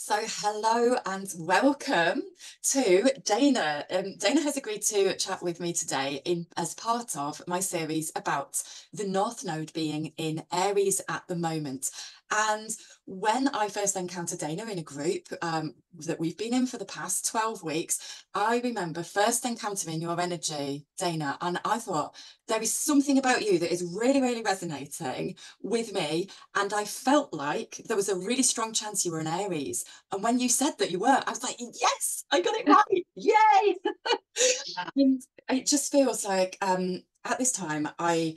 So hello and welcome to Dana. Dana has agreed to chat with me today as part of my series about the North Node being in Aries at the moment. And when I first encountered Dana in a group that we've been in for the past 12 weeks, I remember first encountering your energy, Dana, and I thought there is something about you that is really, really resonating with me. And I felt like there was a really strong chance you were an Aries. And when you said that you were, I was like, yes, I got it right. Yay. And it just feels like at this time, I'm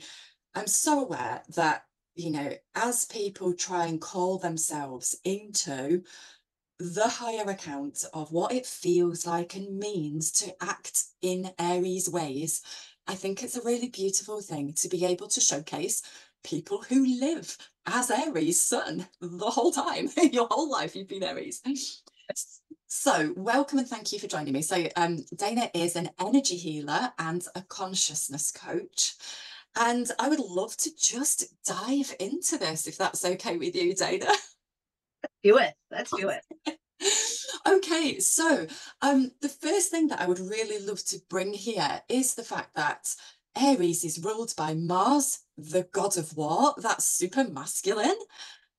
so aware that, as people try and call themselves into the higher account of what it feels like and means to act in Aries ways, I think it's a really beautiful thing to be able to showcase people who live as Aries Sun the whole time. Your whole life you've been Aries. So welcome and thank you for joining me. So Dana is an energy healer and a consciousness coach. And I would love to just dive into this, if that's okay with you, Dana. Do it. Let's do it. Okay, so the first thing that I would really love to bring here is the fact that Aries is ruled by Mars, the god of war. That's super masculine.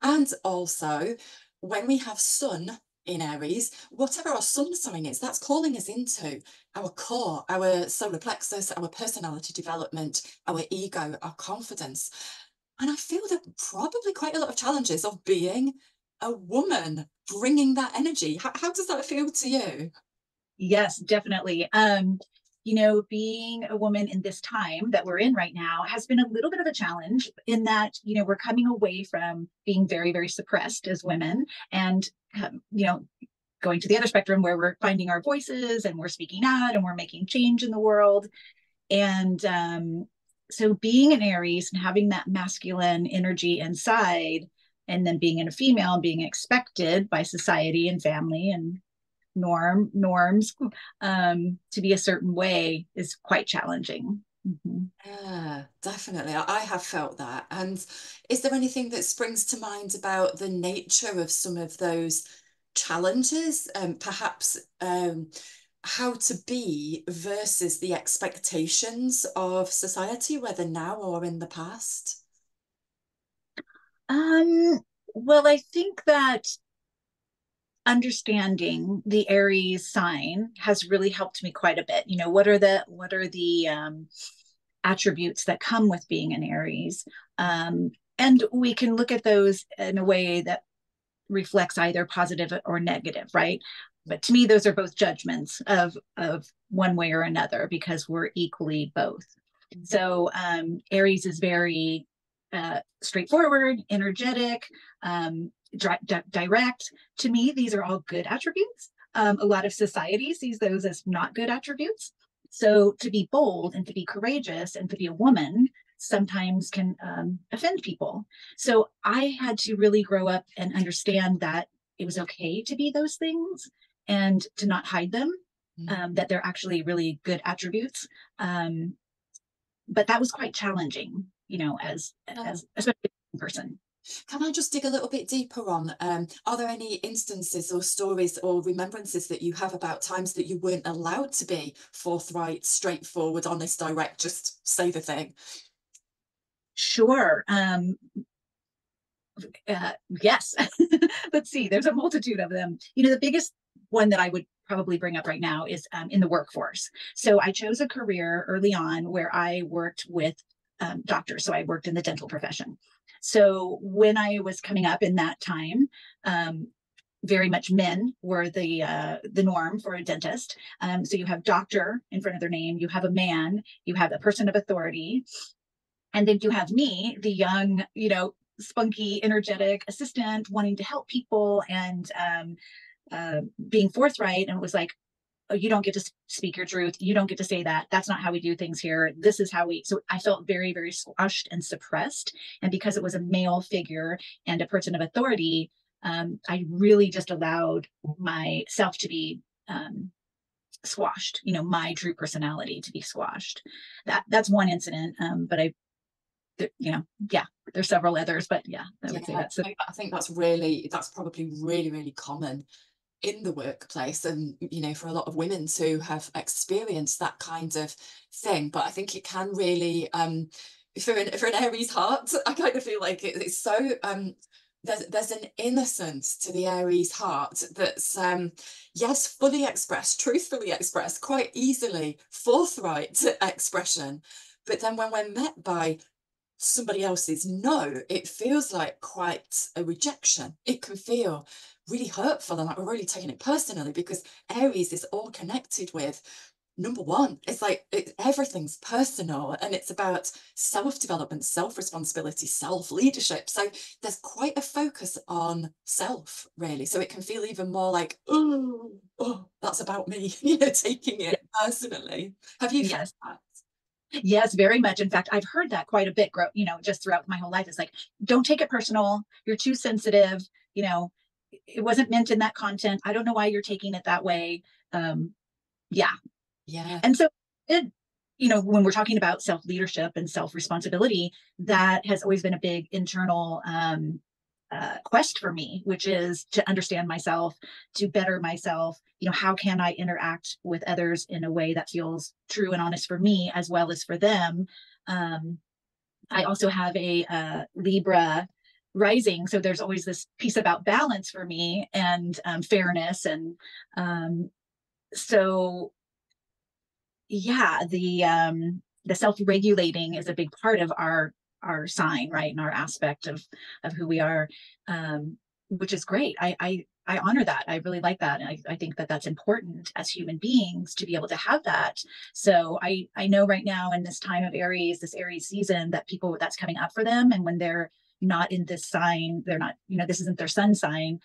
And also, when we have Sun in Aries, whatever our sun sign is, that's calling us into our core, our solar plexus, our personality development, our ego, our confidence. And I feel there are probably quite a lot of challenges of being a woman, bringing that energy. How does that feel to you? Yes, definitely. Being a woman in this time that we're in right now has been a little bit of a challenge in that, we're coming away from being very, very suppressed as women and, going to the other spectrum where we're finding our voices and we're speaking out and we're making change in the world. And so being an Aries and having that masculine energy inside, and then being in a female and being expected by society and family and norms to be a certain way is quite challenging. Mm-hmm. Yeah, definitely. I have felt that. And is there anything that springs to mind about the nature of some of those challenges? Perhaps how to be versus the expectations of society, whether now or in the past? Um, well, I think that understanding the Aries sign has really helped me quite a bit. What are the attributes that come with being an Aries? And we can look at those in a way that reflects either positive or negative, right? But to me, those are both judgments of one way or another because we're equally both. So Aries is very straightforward, energetic, direct. To me, these are all good attributes. A lot of society sees those as not good attributes. So to be bold and to be courageous and to be a woman sometimes can offend people. So I had to really grow up and understand that it was okay to be those things and to not hide them, that they're actually really good attributes. But that was quite challenging, as especially in person. Can I just dig a little bit deeper on, are there any instances or stories or remembrances that you have about times that you weren't allowed to be forthright, straightforward, honest, direct, just say the thing? Sure. Yes. Let's see. There's a multitude of them. The biggest one that I would probably bring up right now is in the workforce. So I chose a career early on where I worked with doctors. So I worked in the dental profession. So when I was coming up in that time, very much men were the norm for a dentist. So you have doctor in front of their name, you have a man, you have a person of authority, and then you have me, the young, spunky, energetic assistant wanting to help people and being forthright. And it was like, oh, you don't get to speak your truth. You don't get to say that. That's not how we do things here. This is how we. So I felt very, very squashed and suppressed. And because it was a male figure and a person of authority, I really just allowed myself to be squashed, my true personality to be squashed. That's one incident. But I yeah, there's several others, but yeah, I Yeah, would say that's the I think that's probably really, really common in the workplace, and for a lot of women to have experienced that kind of thing. But I think it can really, for an Aries heart, I kind of feel like it's so there's an innocence to the Aries heart that's yes, fully expressed, truthfully expressed, quite easily, forthright expression. But then when we're met by somebody else's no, it feels like quite a rejection. It can feel really hurtful and like we're really taking it personally, because Aries is all connected with number one. It's like everything's personal, and it's about self-development, self-responsibility, self-leadership. So there's quite a focus on self, really. So it can feel even more like, oh, that's about me, taking yeah, it personally. Have you found yes. that? Yes, very much. In fact, I've heard that quite a bit, just throughout my whole life. It's like, don't take it personal. You're too sensitive. You know, it wasn't meant in that content. I don't know why you're taking it that way. Um, yeah. Yeah. And so, it, when we're talking about self leadership and self responsibility, that has always been a big internal quest for me, which is to understand myself, to better myself. How can I interact with others in a way that feels true and honest for me as well as for them? Um, I also have a Libra rising, so there's always this piece about balance for me and fairness, and um, so yeah, the self-regulating is a big part of our sign, right, and our aspect of who we are, which is great. I honor that. I really like that, and I think that that's important as human beings to be able to have that. So I know right now in this time of Aries, this Aries season, that people, that's coming up for them, and when they're not in this sign, they're not, this isn't their sun sign,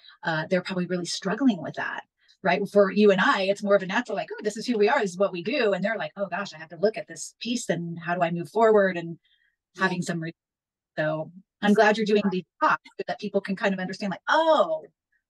they're probably really struggling with that, right? For you and I, it's more of a natural, like, oh, this is who we are, this is what we do. And they're like, oh gosh, I have to look at this piece and how do I move forward, and Yeah. having some. So I'm glad you're doing these talks so that people can kind of understand, like, oh,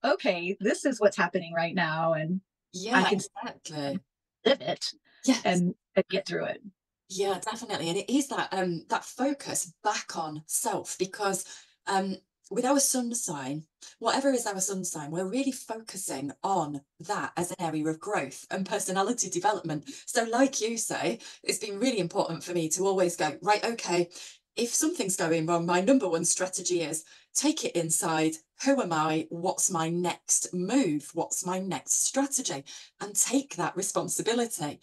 okay, this is what's happening right now. And I Yeah, can exactly. live it Yes. and get through it. Yeah, definitely. And it is that focus back on self, because um with our sun sign, whatever is our sun sign, we're really focusing on that as an area of growth and personality development. So like you say, it's been really important for me to always go, right, okay, if something's going wrong, my number one strategy is take it inside. Who am I? What's my next move? What's my next strategy? And take that responsibility.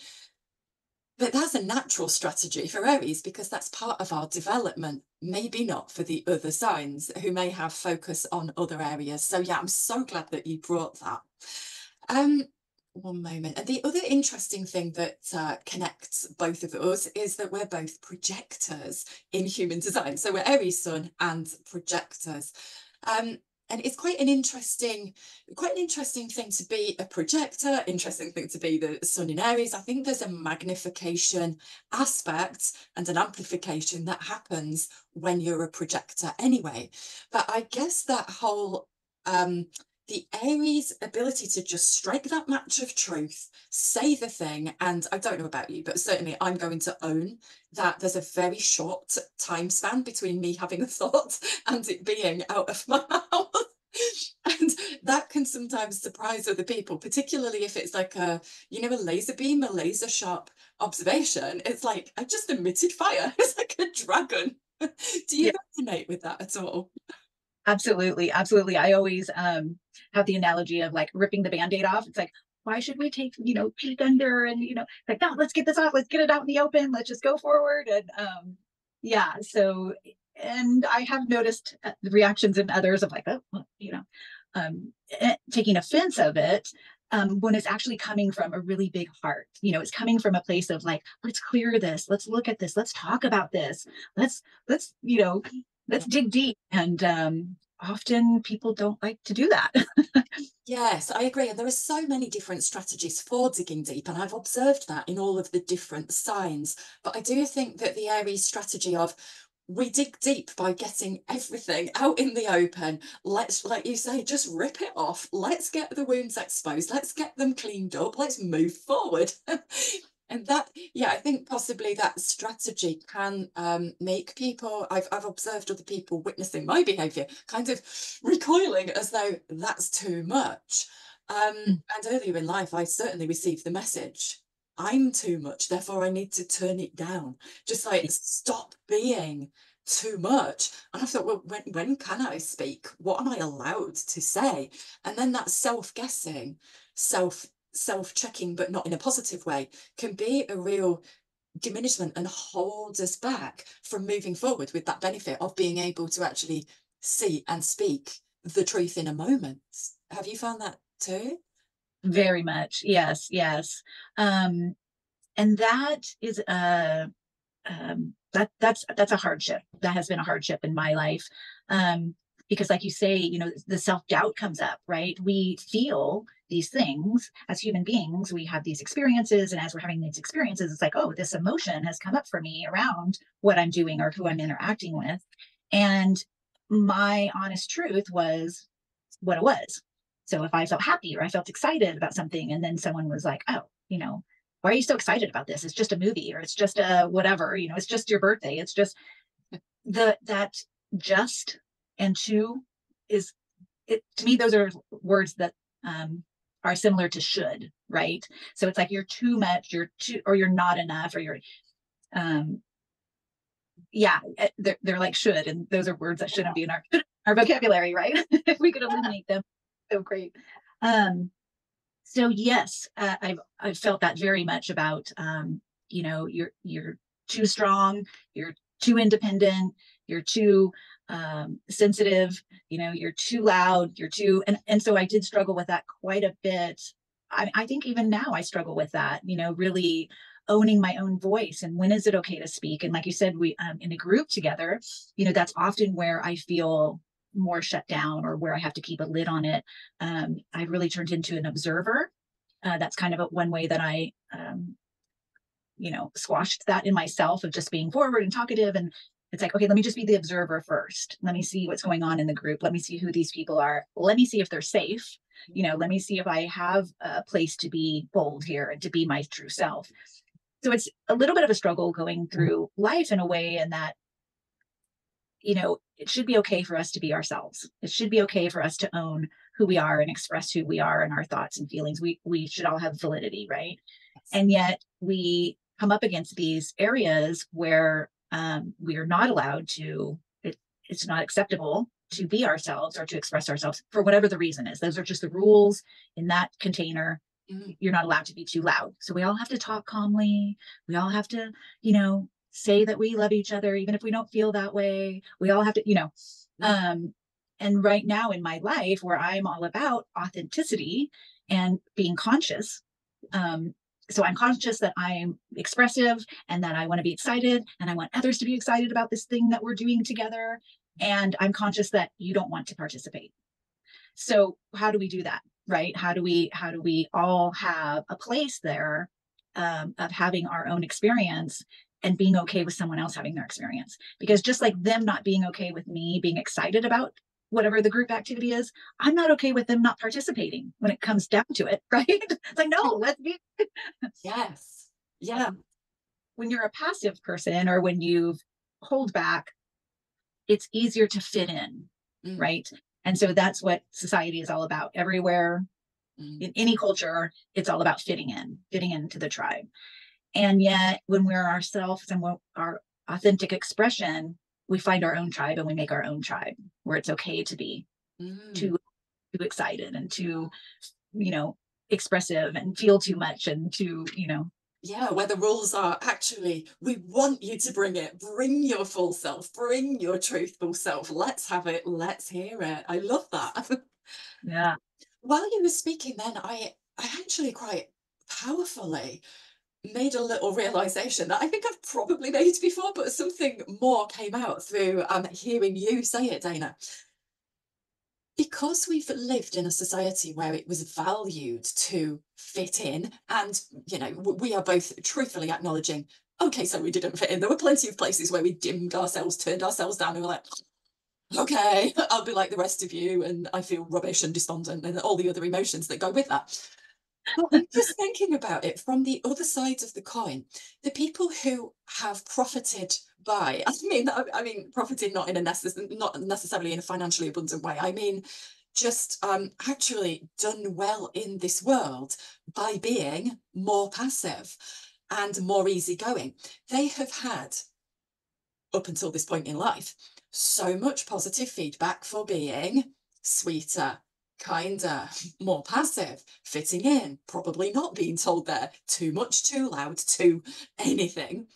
But that's a natural strategy for Aries, because that's part of our development. Maybe not for the other signs who may have focus on other areas. So yeah, I'm so glad that you brought that. Um, One moment. And the other interesting thing that connects both of us is that we're both projectors in human design. So we're Aries Sun and projectors. Um, and it's quite an interesting thing to be a projector, interesting thing to be the Sun in Aries. I think there's a magnification aspect and an amplification that happens when you're a projector anyway. But I guess that whole the Aries ability to just strike that match of truth, say the thing, and I don't know about you, but certainly I'm going to own that there's a very short time span between me having a thought and it being out of my mouth. And that can sometimes surprise other people, particularly if it's like a laser beam, a laser sharp observation. It's like I just emitted fire. It's like a dragon. Do you Yeah, resonate with that at all? absolutely. Absolutely. I always have the analogy of like ripping the band-aid off. It's like, why should we take, peek under and, like, no, let's get this off. Let's get it out in the open. Let's just go forward. And yeah, so, and I have noticed the reactions in others of like, oh, well, taking offense of it, when it's actually coming from a really big heart. It's coming from a place of like, let's clear this, let's look at this, let's talk about this, let's let's dig deep. And often people don't like to do that. Yes, I agree. And there are so many different strategies for digging deep, and I've observed that in all of the different signs. But I do think that the Aries strategy of we dig deep by getting everything out in the open. Let's, like you say, just rip it off. Let's get the wounds exposed. Let's get them cleaned up. Let's move forward. And that, yeah, I think possibly that strategy can make people, I've observed other people witnessing my behaviour, kind of recoiling as though that's too much. Mm. And earlier in life, I certainly received the message, I'm too much, therefore I need to turn it down. Just like stop being too much. And I thought, well, when can I speak? What am I allowed to say? And then that self-guessing, self-checking, but not in a positive way, can be a real diminishment and hold us back from moving forward with that benefit of being able to actually see and speak the truth in a moment. Have you found that too? Very much. Yes, yes. And that is that's a hardship. That has been a hardship in my life. Um, because like you say, the self-doubt comes up, right? We feel these things as human beings, we have these experiences, and as we're having these experiences, it's like, oh, this emotion has come up for me around what I'm doing or who I'm interacting with. And my honest truth was what it was. So if I felt happy or I felt excited about something, and then someone was like, oh, why are you so excited about this? It's just a movie, or it's just a whatever, it's just your birthday. It's just that just and to is it to me, those are words that are similar to should, right? So it's like you're too much, you're too, or you're not enough, or you're um yeah, they're like should, and those are words that shouldn't be in our vocabulary, right? If we could eliminate them, so great. So yes, I've felt that very much about you're too strong, you're too independent, you're too sensitive, you're too loud, you're too and so I did struggle with that quite a bit. I think even now I struggle with that, really owning my own voice and when is it okay to speak. And like you said, we in a group together, that's often where I feel more shut down or where I have to keep a lid on it. I really turned into an observer. That's kind of one way that I, squashed that in myself of just being forward and talkative. And it's like, okay, let me just be the observer first. Let me see what's going on in the group. Let me see who these people are. Let me see if they're safe. Let me see if I have a place to be bold here and to be my true self. So it's a little bit of a struggle going through life in a way, and that it should be okay for us to be ourselves. It should be okay for us to own who we are and express who we are and our thoughts and feelings. We should all have validity, right? Yes. And yet we come up against these areas where we are not allowed to. It's not acceptable to be ourselves or to express ourselves for whatever the reason is. Those are just the rules in that container. Mm. You're not allowed to be too loud. So we all have to talk calmly. We all have to, say that we love each other, even if we don't feel that way. We all have to, and right now in my life where I'm all about authenticity and being conscious. So I'm conscious that I'm expressive and that I want to be excited and I want others to be excited about this thing that we're doing together. And I'm conscious that you don't want to participate. So how do we do that? Right? How do we all have a place there of having our own experience and being okay with someone else having their experience? Because just like them not being okay with me being excited about whatever the group activity is, I'm not okay with them not participating when it comes down to it, right? It's like, no, let's be. Yes. Yeah. When you're a passive person or when you hold back, it's easier to fit in, Mm. right? And so that's what society is all about. Everywhere, Mm. in any culture, it's all about fitting into the tribe. And yet, when we're ourselves and we're our authentic expression, we find our own tribe and we make our own tribe where it's okay to be Mm. too, too excited and too, you know, expressive and feel too much and too. Yeah, where the rules are actually, we want you to bring it, bring your full self, bring your truthful self. Let's have it, let's hear it. I love that. Yeah. While you were speaking then, I actually quite powerfully made a little realization that I think I've probably made before, but something more came out through hearing you say it, Dana. Because we've lived in a society where it was valued to fit in, and we are both truthfully acknowledging, okay, so we didn't fit in. There were plenty of places where we dimmed ourselves, turned ourselves down, and we're like, okay, I'll be like the rest of you, and I feel rubbish and despondent, and all the other emotions that go with that. Well, I'm just thinking about it from the other side of the coin. The people who have profited by, I mean, profited not in a not necessarily in a financially abundant way. I mean, just actually done well in this world by being more passive and more easygoing. They have had, up until this point in life, so much positive feedback for being sweeter, kinder, more passive, fitting in, probably not being told they're too much, too loud, too anything.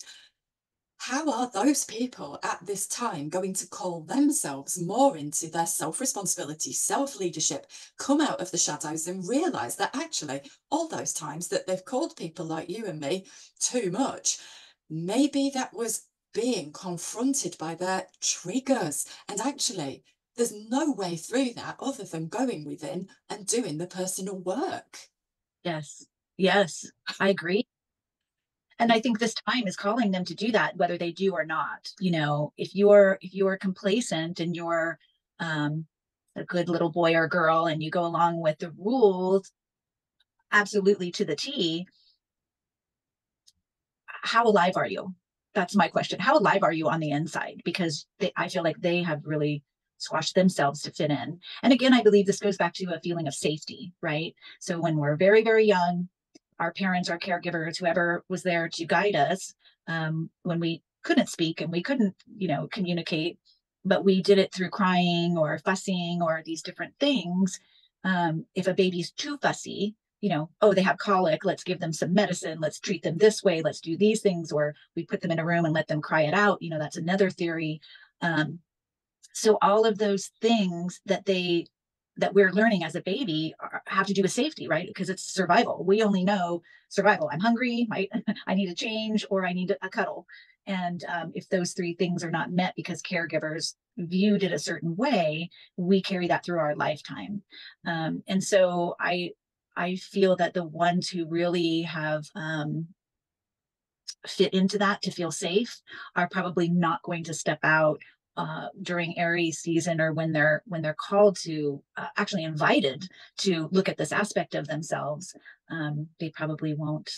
How are those people at this time going to call themselves more into their self responsibility, self leadership, come out of the shadows and realize that actually all those times that they've called people like you and me too much, maybe that was being confronted by their triggers. And actually, there's no way through that other than going within and doing the personal work. Yes. Yes, I agree. And I think this time is calling them to do that, whether they do or not. You know, if you're complacent and you're um, a good little boy or girl and you go along with the rules absolutely to the T, how alive are you? That's my question. How alive are you on the inside? Because I feel like they have really squashed themselves to fit in. And again, I believe this goes back to a feeling of safety, right? So when we're very, very young, our parents, our caregivers, whoever was there to guide us, when we couldn't speak and we couldn't, communicate, but we did it through crying or fussing or these different things. If a baby's too fussy, oh, they have colic, let's give them some medicine, let's treat them this way, let's do these things, or we put them in a room and let them cry it out. That's another theory. So all of those things that we're learning as a baby have to do with safety, right? Because it's survival. We only know survival. I'm hungry, I need a change, or I need a cuddle. And if those three things are not met because caregivers viewed it a certain way, we carry that through our lifetime. And so I feel that the ones who really have fit into that to feel safe are probably not going to step out during Aries season, or when they're called to, actually invited to look at this aspect of themselves. They probably won't,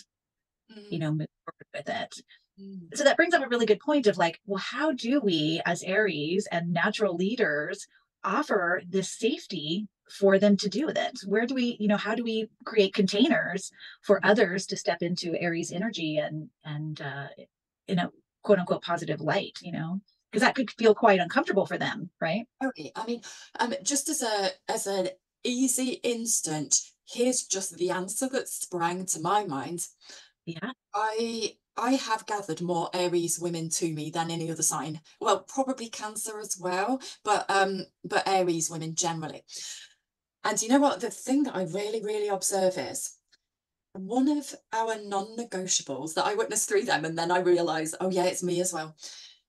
Mm, move forward with it. mm, So that brings up a really good point of like, well, how do we as Aries and natural leaders offer this safety for them to do with it? Where do we, how do we create containers for others to step into Aries energy and in a quote unquote positive light, because that could feel quite uncomfortable for them, right? okay. I mean, just as an easy instant, here's just the answer that sprang to my mind. Yeah. I have gathered more Aries women to me than any other sign. Well, probably Cancer as well, but Aries women generally. And you know what? The thing that I really, really observe is one of our non-negotiables that I witnessed through them, and then I realize, oh yeah, it's me as well.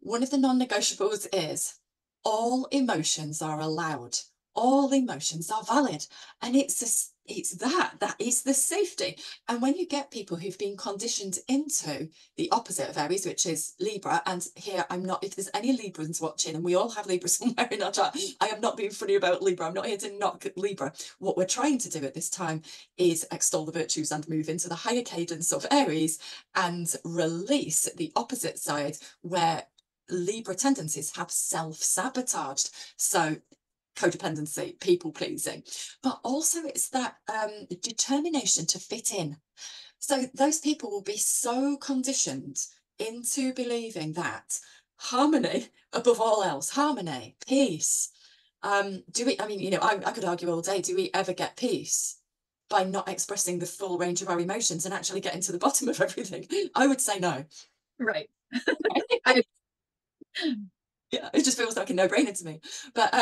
One of the non-negotiables is all emotions are allowed. All emotions are valid. And it's that is the safety. And when you get people who've been conditioned into the opposite of Aries, which is Libra, and here I'm not, if there's any Librans watching, and we all have Libra somewhere in our chat, I am not being funny about Libra. I'm not here to knock Libra. What we're trying to do at this time is extol the virtues and move into the higher cadence of Aries and release the opposite side where Libra tendencies have self-sabotaged. So codependency, people pleasing, but also it's that determination to fit in. So those people will be so conditioned into believing that harmony above all else, harmony, peace. Do we, I mean, I could argue all day, do we ever get peace by not expressing the full range of our emotions and actually getting to the bottom of everything? I would say no. Right. I, Yeah, it just feels like a no-brainer to me. But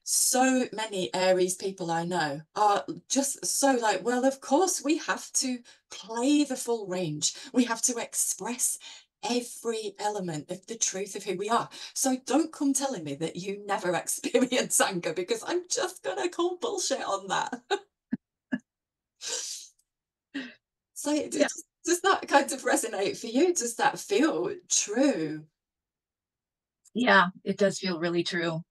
so many Aries people I know are just so like, well, of course we have to play the full range. We have to express every element of the truth of who we are. So don't come telling me that you never experience anger, because I'm just gonna call bullshit on that. So yeah. does that kind of resonate for you? Does that feel true? Yeah, it does feel really true.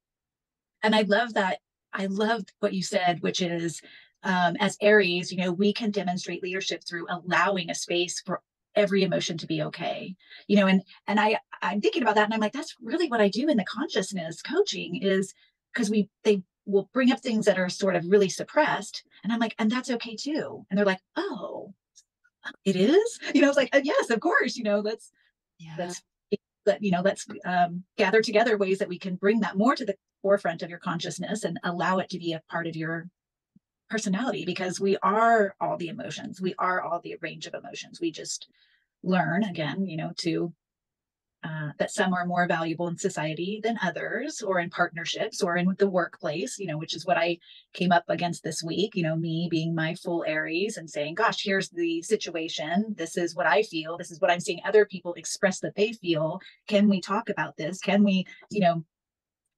And I love that. I love what you said, which is As Aries, we can demonstrate leadership through allowing a space for every emotion to be okay. I'm thinking about that, and I'm like, that's really what I do in the consciousness coaching, is because they will bring up things that are sort of really suppressed, and I'm like, and that's okay too. And they're like, oh, it is. It's like, yes, of course. Yeah. Let's let's gather together ways that we can bring that more to the forefront of your consciousness and allow it to be a part of your personality, because we are all the emotions. We are all the range of emotions. We just learn again, to that some are more valuable in society than others, or in partnerships, or in the workplace, which is what I came up against this week, me being my full Aries and saying, gosh, here's the situation. This is what I feel. This is what I'm seeing other people express that they feel. Can we talk about this? Can we,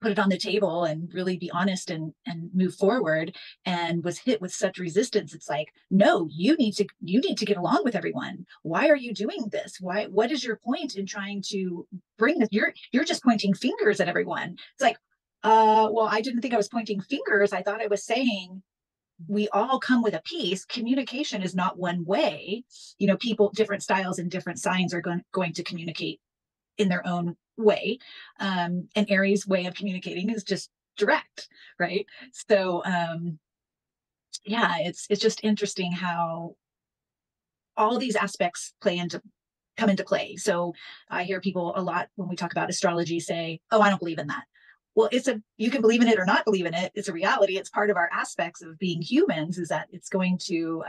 put it on the table and really be honest and move forward? And was hit with such resistance. It's like, no, you need to get along with everyone. Why are you doing this? What is your point in trying to bring this? You're just pointing fingers at everyone. It's like, well, I didn't think I was pointing fingers. I thought I was saying we all come with a piece. Communication is not one way. People, different styles and different signs are going to communicate in their own way. An Aries way of communicating is just direct, right? So yeah, it's just interesting how all these aspects come into play. So I hear people a lot when we talk about astrology say, "Oh, I don't believe in that." Well, you can believe in it or not believe in it. It's a reality. It's part of our aspects of being humans. Is that it's going to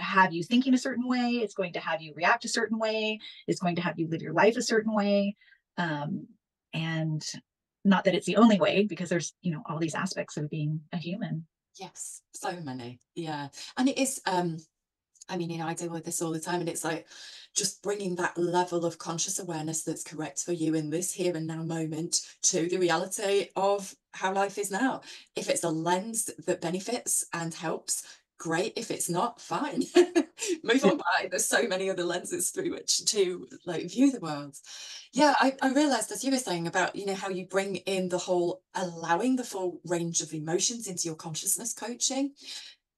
have you thinking a certain way. It's going to have you react a certain way. It's going to have you live your life a certain way. And not that it's the only way, because there's, all these aspects of being a human. Yes, so many. Yeah. And it is, I mean, I deal with this all the time, and it's like just bringing that level of conscious awareness that's correct for you in this here and now moment to the reality of how life is now. If it's a lens that benefits and helps, great. If it's not, fine. Move Yeah. on by. There's so many other lenses through which to view the world. Yeah, I realized, as you were saying about, how you bring in the whole allowing the full range of emotions into your consciousness coaching.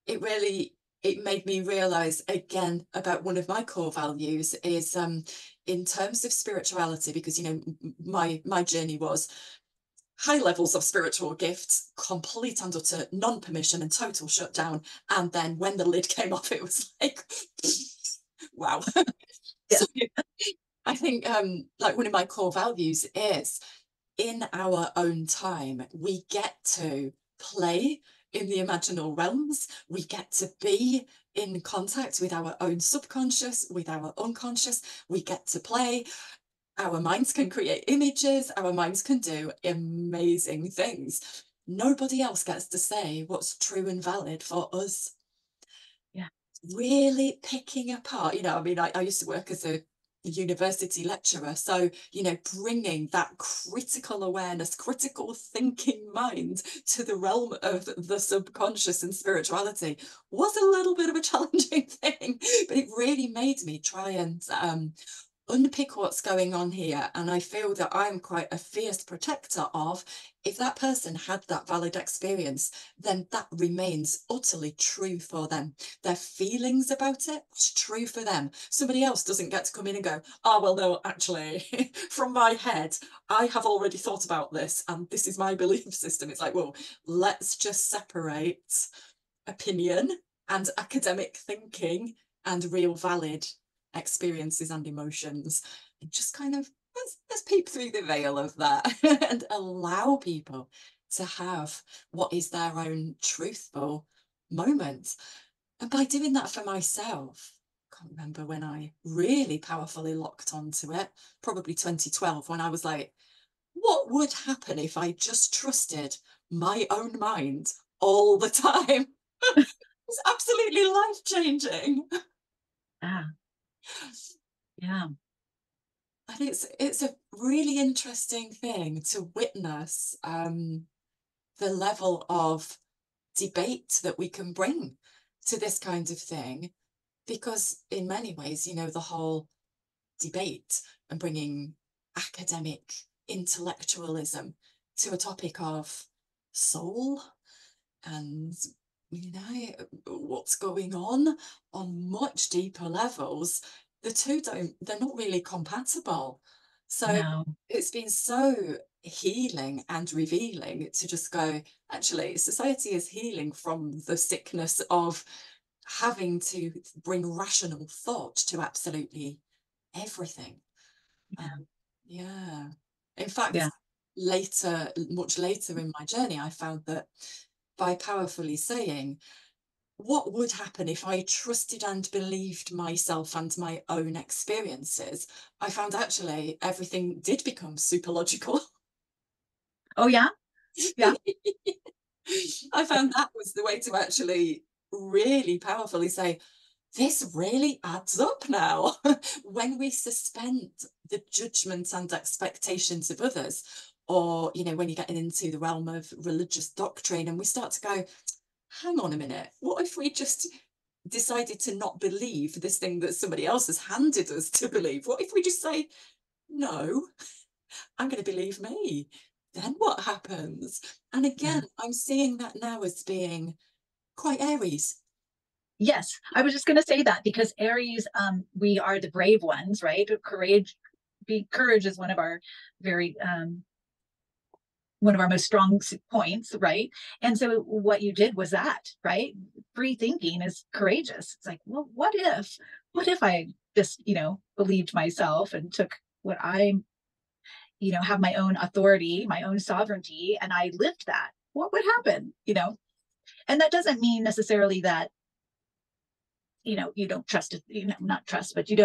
It really, it made me realize again about one of my core values is in terms of spirituality, because my journey was high levels of spiritual gifts, complete and utter non-permission and total shutdown, and then when the lid came off, it was like wow. Yeah. So I think like one of my core values is, in our own time, we get to play in the imaginal realms. We get to be in contact with our own subconscious, with our unconscious. We get to play. Our minds can create images. Our minds can do amazing things. Nobody else gets to say what's true and valid for us. Yeah. Really picking apart, I mean, I used to work as a university lecturer, so bringing that critical awareness, critical thinking mind to the realm of the subconscious and spirituality was a little bit of a challenging thing, but it really made me try and unpick what's going on here. And I feel that I'm quite a fierce protector of, if that person had that valid experience, then that remains utterly true for them. Their feelings about it was true for them. Somebody else doesn't get to come in and go, oh, well, no, actually, from my head, I have already thought about this and this is my belief system. It's like, well, let's just separate opinion and academic thinking and real valid experiences and emotions, and just kind of let's peep through the veil of that and allow people to have what is their own truthful moment. And by doing that for myself, I can't remember when I really powerfully locked onto it, probably 2012, when I was like, what would happen if I just trusted my own mind all the time? It's absolutely life changing. Yeah. Yeah. And it's a really interesting thing to witness the level of debate that we can bring to this kind of thing, because in many ways, the whole debate and bringing academic intellectualism to a topic of soul and you know, what's going on much deeper levels, the two they're not really compatible. So No. it's been so healing and revealing to just go, actually, society is healing from the sickness of having to bring rational thought to absolutely everything. Yeah. Yeah. In fact, Yeah. much later in my journey, I found that by powerfully saying, what would happen if I trusted and believed myself and my own experiences? I found actually everything did become super logical. Oh yeah. Yeah. I found that was the way to actually really powerfully say, this really adds up now. When we suspend the judgments and expectations of others, or, you know, when you're getting into the realm of religious doctrine and we start to go, hang on a minute, what if we just decided to not believe this thing that somebody else has handed us to believe? What if we just say, no, I'm going to believe me? Then what happens? And Yeah. again, I'm seeing that now as being quite Aries. Yes, I was just going to say that because Aries, we are the brave ones, right? Courage is very one of our most strong points, right? And so what you did was that, right? Free thinking is courageous. It's like, well, what if I just, believed myself and took what I, have my own authority, my own sovereignty, and I lived that? What would happen? And that doesn't mean necessarily that, you don't trust it, not trust, but you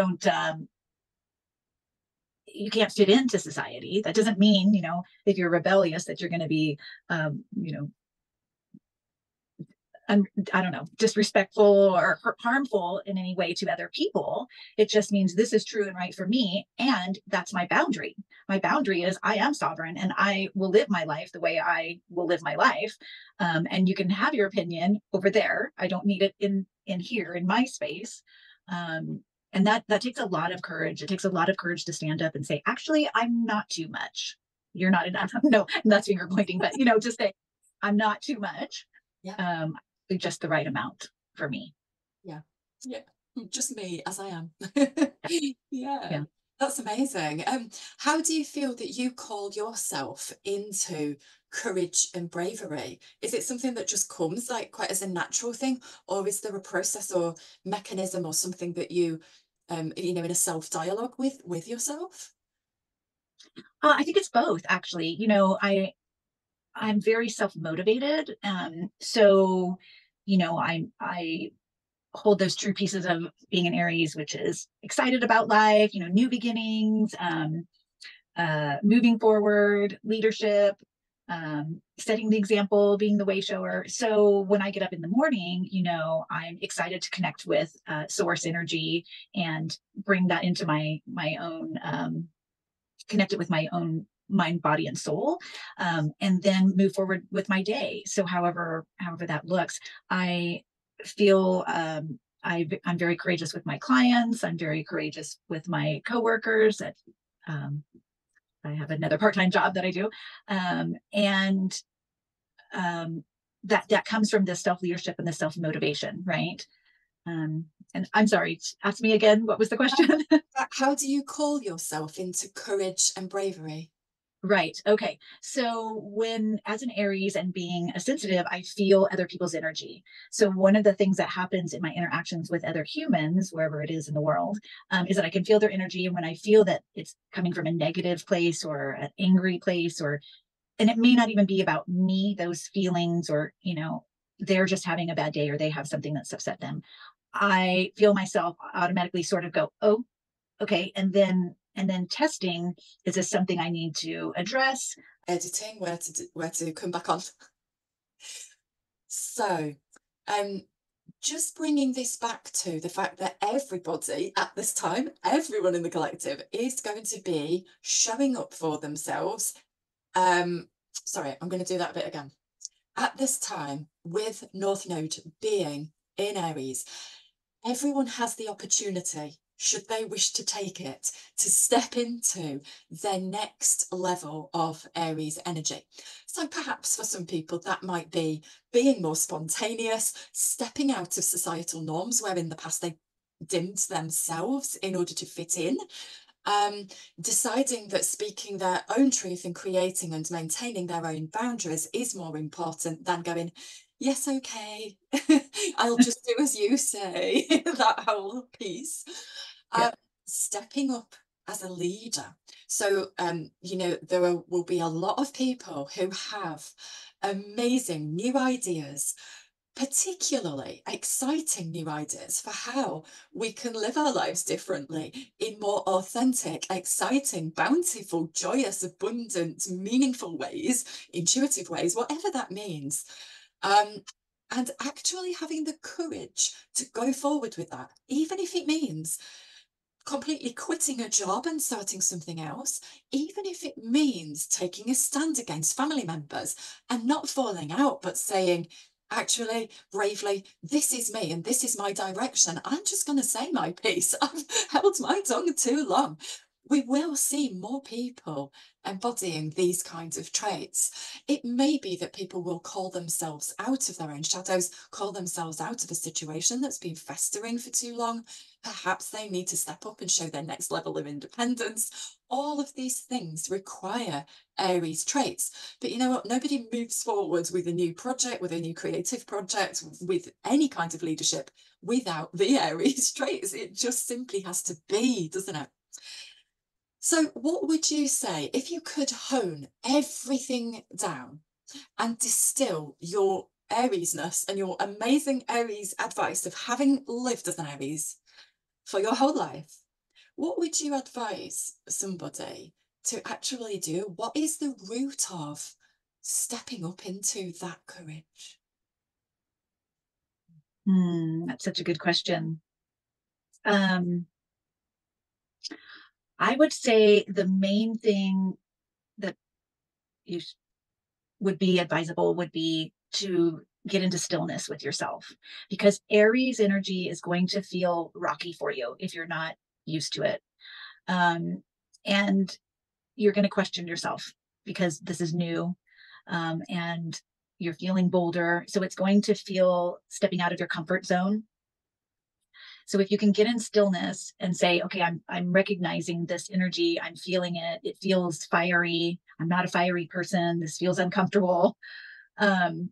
can't fit into society. That doesn't mean, if you're rebellious that you're going to be, um, you know, I don't know, disrespectful or harmful in any way to other people. It just means this is true and right for me. And that's my boundary. My boundary is I am sovereign and I will live my life the way I will live my life. And you can have your opinion over there. I don't need it in here in my space. And that takes a lot of courage. It takes a lot of courage to stand up and say, actually, I'm not too much. You're not enough. No, that's finger pointing, but just say, I'm not too much. Yeah. Um, just the right amount for me. Yeah. Yeah. Just me as I am. Yeah. Yeah. That's amazing. How do you feel that you call yourself into courage and bravery? Is it something that just comes like quite as a natural thing, or is there a process or mechanism or something that you, in a self-dialogue with yourself? I think it's both actually. I'm very self-motivated. So, I hold those true pieces of being an Aries, which is excited about life, new beginnings, moving forward, leadership, setting the example, being the way shower. So when I get up in the morning, I'm excited to connect with source energy and bring that into my own, connect it with my own mind, body, and soul, and then move forward with my day. So however that looks, I feel I'm very courageous with my clients. I'm very courageous with my coworkers. Um, I have another part-time job that I do, and um, that comes from the self-leadership and the self-motivation, right? And I'm sorry, ask me again. What was the question? How do you call yourself into courage and bravery? Right. Okay. So when, as an Aries and being a sensitive, I feel other people's energy. So one of the things that happens in my interactions with other humans, wherever it is in the world, is that I can feel their energy. And when I feel that it's coming from a negative place or an angry place, and it may not even be about me, those feelings, or, they're just having a bad day or they have something that's upset them. I feel myself automatically sort of go, oh, okay. And then testing, is this something I need to address? Editing, where to come back on. So, um, just bringing this back to the fact that everybody at this time, everyone in the collective is going to be showing up for themselves. Sorry, I'm going to do that bit again. At this time, with North Node being in Aries, everyone has the opportunity should they wish to take it, to step into their next level of Aries energy. So perhaps for some people that might be being more spontaneous, stepping out of societal norms where in the past they dimmed themselves in order to fit in, deciding that speaking their own truth and creating and maintaining their own boundaries is more important than going, yes, okay, I'll just do as you say, that whole piece. Yeah. Stepping up as a leader. So, you know, will be a lot of people who have amazing new ideas, particularly exciting new ideas for how we can live our lives differently in more authentic, exciting, bountiful, joyous, abundant, meaningful ways, intuitive ways, whatever that means. And actually having the courage to go forward with that, even if it means completely quitting a job and starting something else, even if it means taking a stand against family members and not falling out, but saying, actually, bravely, this is me and this is my direction. I'm just going to say my piece. I've held my tongue too long. We will see more people embodying these kinds of traits. It may be that people will call themselves out of their own shadows, call themselves out of a situation that's been festering for too long. Perhaps they need to step up and show their next level of independence. All of these things require Aries traits. But you know what? Nobody moves forward with a new project, with a new creative project, with any kind of leadership without the Aries traits. It just simply has to be, doesn't it? So what would you say if you could hone everything down and distill your Ariesness and your amazing Aries advice of having lived as an Aries for your whole life? What would you advise somebody to actually do? What is the root of stepping up into that courage? That's such a good question. I would say the main thing that you would be advisable would be to get into stillness with yourself, because Aries energy is going to feel rocky for you if you're not used to it. And you're going to question yourself because this is new, and you're feeling bolder. So it's going to feel stepping out of your comfort zone. So if you can get in stillness and say, okay, I'm recognizing this energy, I'm feeling it, it feels fiery, I'm not a fiery person, this feels uncomfortable. And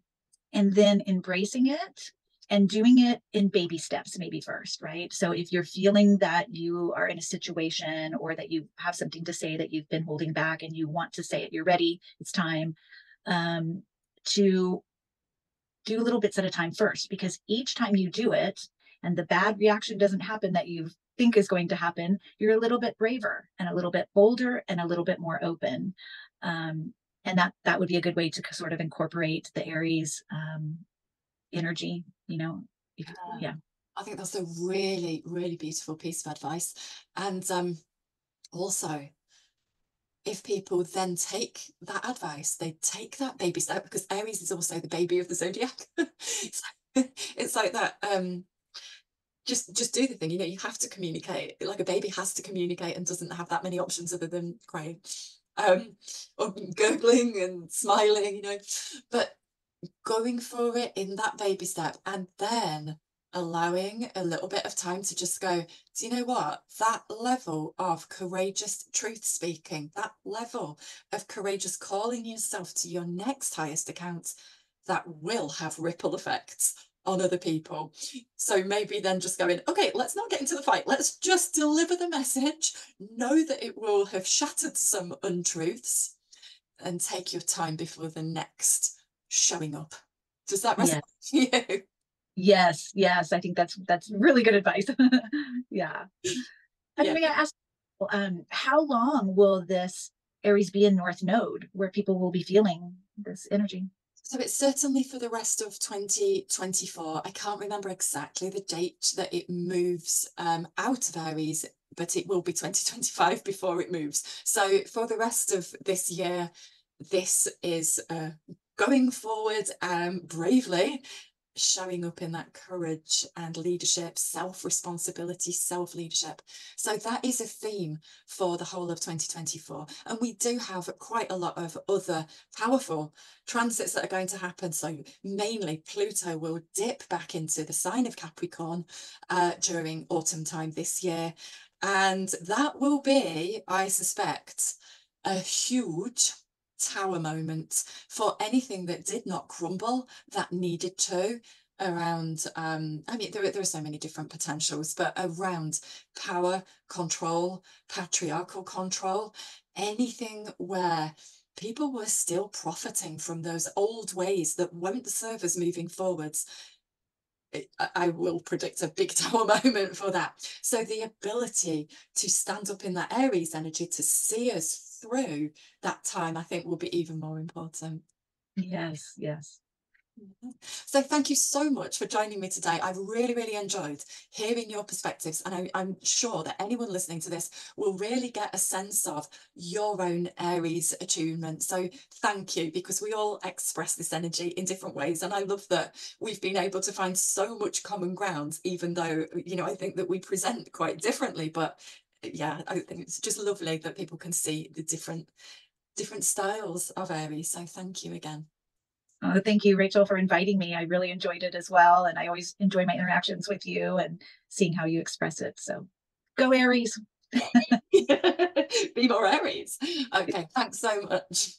then embracing it and doing it in baby steps, maybe first, right? So if you're feeling that you are in a situation or that you have something to say that you've been holding back and you want to say it, you're ready, it's time, to do little bits at a time first, because each time you do it and the bad reaction doesn't happen that you think is going to happen, you're a little bit braver and a little bit bolder and a little bit more open. And that would be a good way to sort of incorporate the Aries energy, you know. Yeah. I think that's a really, really beautiful piece of advice. And also, if people then take that advice, they take that baby step, because Aries is also the baby of the zodiac. It's like that. Just do the thing. You know, you have to communicate. Like a baby has to communicate and doesn't have that many options other than crying, or gurgling and smiling. You know, but going for it in that baby step and then allowing a little bit of time to just go, do you know what? That level of courageous truth speaking, that level of courageous calling yourself to your next highest account, that will have ripple effects on other people. So maybe then just going, okay, let's not get into the fight. Let's just deliver the message, know that it will have shattered some untruths, and take your time before the next showing up. Does that resonate Yeah. with you? Yes. I think that's really good advice. Yeah. And Yeah. may I ask, how long will this Aries be in North Node, where people will be feeling this energy? So it's certainly for the rest of 2024. I can't remember exactly the date that it moves out of Aries, but it will be 2025 before it moves. So for the rest of this year, this is going forward bravely showing up in that courage and leadership, self-responsibility, self-leadership. So that is a theme for the whole of 2024. And we do have quite a lot of other powerful transits that are going to happen. So mainly Pluto will dip back into the sign of Capricorn during autumn time this year. And that will be, I suspect, a huge tower moment for anything that did not crumble that needed to around I mean there are so many different potentials, but around power, control, patriarchal control, anything where people were still profiting from those old ways that won't serve us moving forwards. I will predict a big tower moment for that. So the ability to stand up in that Aries energy to see us through that time, I think, will be even more important. Yes, yes. So thank you so much for joining me today. I've really, really enjoyed hearing your perspectives, and I'm sure that anyone listening to this will really get a sense of your own Aries attunement. So thank you, because we all express this energy in different ways, and I love that we've been able to find so much common ground, even though, you know, I think that we present quite differently. But yeah, I think it's just lovely that people can see the different styles of Aries. So thank you again. Thank you, Rachel, for inviting me. I really enjoyed it as well. And I always enjoy my interactions with you and seeing how you express it. So go Aries. Be more Aries. Okay, thanks so much.